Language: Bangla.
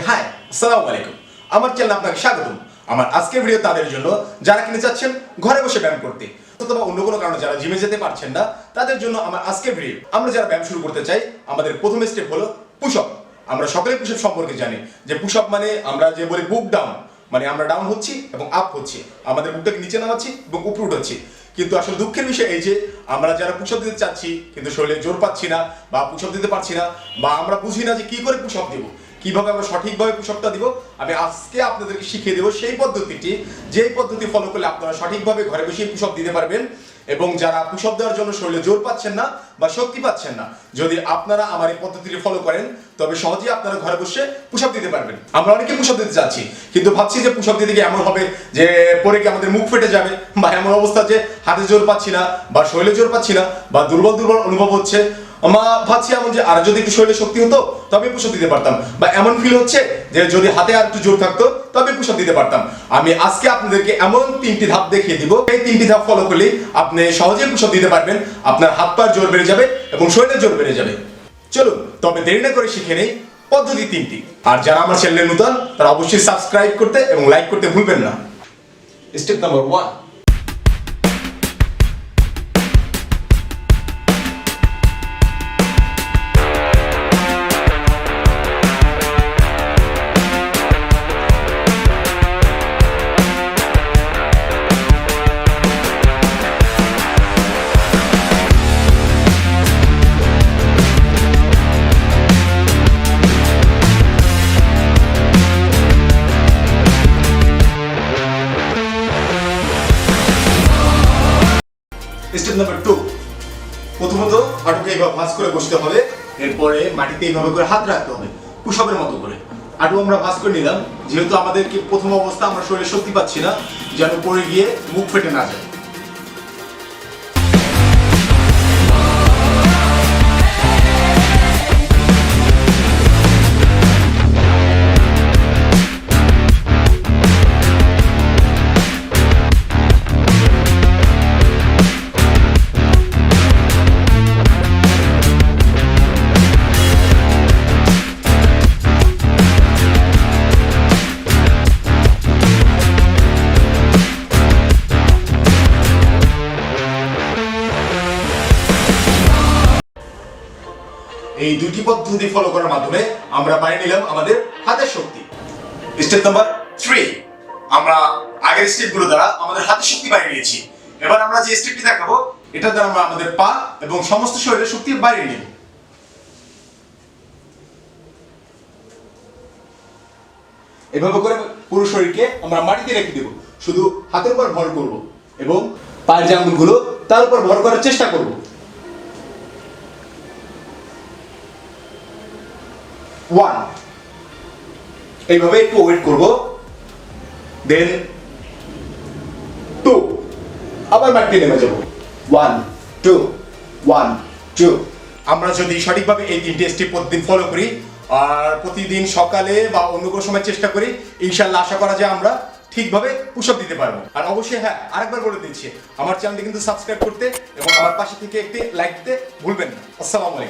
হাই আসসালামু আলাইকুম। আমার চ্যানেলে আপনাকে স্বাগতম। আমার আজকের ভিডিও তাদের জন্য যারা কিনে যাচ্ছেন ঘরে বসে ব্যায়াম করতে অথবা অন্য কোনো কারণে যারা জিমে যেতে পারছেন না তাদের জন্য আমার আজকের ভিডিও। আমরা যারা ব্যায়াম শুরু করতে চাই আমাদের প্রথম স্টেপ হলো পুশ আপ। আমরা সকলে পুশ আপ সম্পর্কে জানি যে পুশ আপ মানে আমরা যে বলি বুক ডাউন, মানে আমরা ডাউন হচ্ছি এবং আপ হচ্ছি, আমাদের বুকটাকে নিচে নামাচ্ছি এবং উপরে উঠাচ্ছি। কিন্তু আসলে দুঃখের বিষয় এই যে আমরা যারা পুশ আপ দিতে চাচ্ছি কিন্তু শরীরে জোর পাচ্ছি না বা পুশ আপ দিতে পারছি না বা আমরা বুঝি না যে কি করে পুশ আপ দেব, কিভাবে আমরা সঠিকভাবে পুশ আপটা দিব। আমি আজকে আপনাদেরকে শিখিয়ে দেবো সেই পদ্ধতিটি, যেই পদ্ধতি ফলো করলে আপনারা সঠিকভাবে ঘরে বসে পুশ আপ দিতে পারবেন। এবং যারা পুশ আপ দেওয়ার জন্য শরীরে জোর পাচ্ছেন না বা শক্তি পাচ্ছেন না, যদি আপনারা আমার এই পদ্ধতিটি ফলো করেন তবে সহজেই আপনারা ঘরে বসে পুশ আপ দিতে পারবেন। আমরা অনেকে পুশ আপ দিতে চাচ্ছি কিন্তু ভাবছি যে পুশ আপ দিতে গিয়ে এমন হবে যে পরে কি আমাদের মুখ ফেটে যাবে বা এমন অবস্থা যে হাতে জোর পাচ্ছি না বা শরীরে জোর পাচ্ছি না বা দুর্বল দুর্বল অনুভব হচ্ছে। ভাবছি এমন যে আর যদি একটু শরীরে শক্তি হতো তবে পুশ আপ দিতে পারতাম, বা এমন ফিল হচ্ছে যে যদি হাতে আর একটু জোর থাকতো তবে পুশ আপ দিতে পারতাম। আমি আজকে আপনাদেরকে এমন 3টি ধাপ দেখিয়ে দিব, এই 3টি ধাপ ফলো করলে আপনি সহজেই পুশ আপ দিতে পারবেন। আপনার হাত পায়ের জোর বেড়ে যাবে এবং শরীরের জোর বেড়ে যাবে। চলুন তবে দেরি না করে শিখে নেই পদ্ধতি 3টি। আর যারা আমার চ্যানেলে নতুন তারা অবশ্যই সাবস্ক্রাইব করতে এবং লাইক করতে ভুলবেন না। Step number 1। Step number 2। প্রথমত হাঁটুকে এইভাবে ভাঁজ করে বসতে হবে, এরপরে মাটিতে এইভাবে করে হাত রাখতে হবে পুশ আপের মতো করে। হাঁটু আমরা ভাঁজ করে নিলাম, যেহেতু আমাদেরকে প্রথম অবস্থা আমরা শরীরে শক্তি পাচ্ছি না, যেন পড়ে গিয়ে মুখ ফেটে না যায়। এই দুটি পদ্ধতি ফলো করার মাধ্যমে আমরা বাড়িয়ে নিলাম আমাদের হাতের শক্তি। Step number 3। আমরা আগের স্টেপগুলো দ্বারা আমাদের হাতের শক্তি বাড়িয়ে নিয়েছি। এবার আমরা যে স্টেপটি দেখাবো এটা দ্বারা আমরা আমাদের পা এবং সমস্ত শরীরের শক্তি বাড়িয়ে নেব। এভাবে করে পুরো শরীরকে আমরা মাটিতে রেখে দেব, শুধু হাতের উপর ভর করব এবং পায়ের যে আঙ্গুলগুলো তার উপর ভর করার চেষ্টা করব। 1। এইভাবে একটু ওয়েট করব, দেন 2, আবার মাটিতে নেমে যাব। 1 2 1 2। আমরা যদি সঠিকভাবে এই 3টি স্টেপ প্রতিদিন ফলো করি আর প্রতিদিন সকালে বা অন্য কোনো সময় চেষ্টা করি, ইনশাআল্লাহ আশা করা যায় আমরা ঠিকভাবে পুশ আপ দিতে পারবো। আর অবশ্যই হ্যাঁ, আরেকবার বলে দিচ্ছি আমার চ্যানেলটি কিন্তু সাবস্ক্রাইব করতে এবং আমার পাশে থেকে একটি লাইক দিতে ভুলবেন না। আসসালামু আলাইকুম।